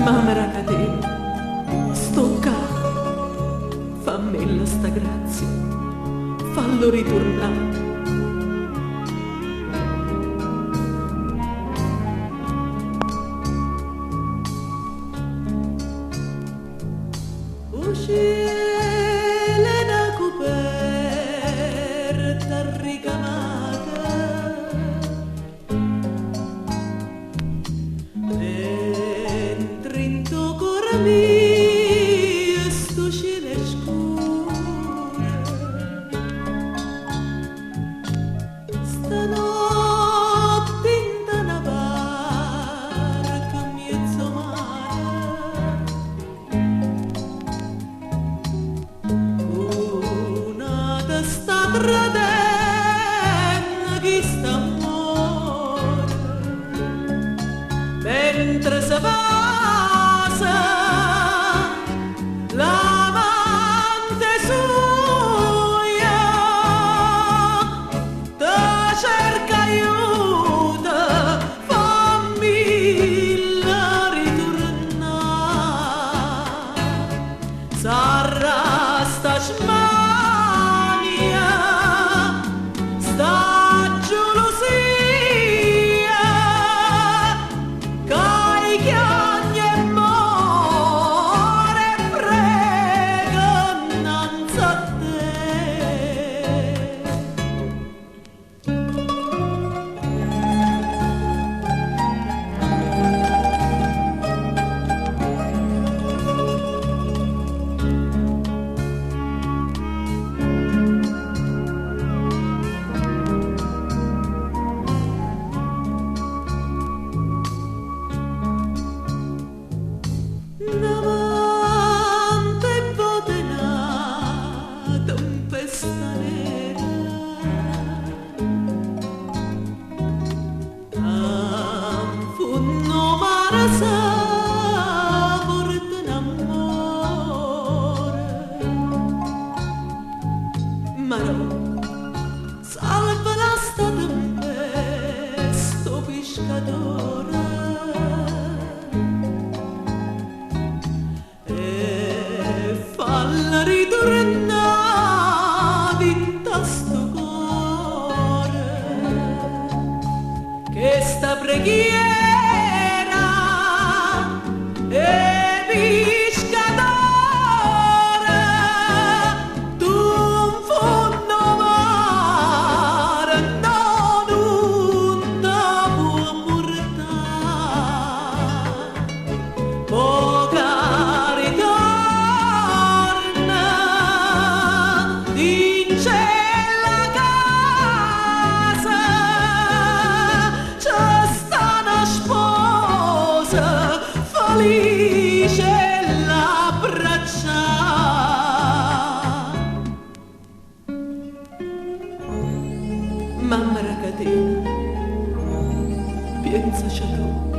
Mamma catena, sto qua, fammela sta grazia, fallo ritornare. Elena coperta ricamata dentro in tuo cuore mio sto cielo scuro stanotte in una barca mezzo mare sta tradendo chi sta amore mentre si passa l'amante suya te cerca aiuto fammi la ritornare s'arrasta salva la sta tempesto pescatore e falla ritornare in sto cuore che sta preghiera felice l'abbraccia. Mamma catena, pensaci tu.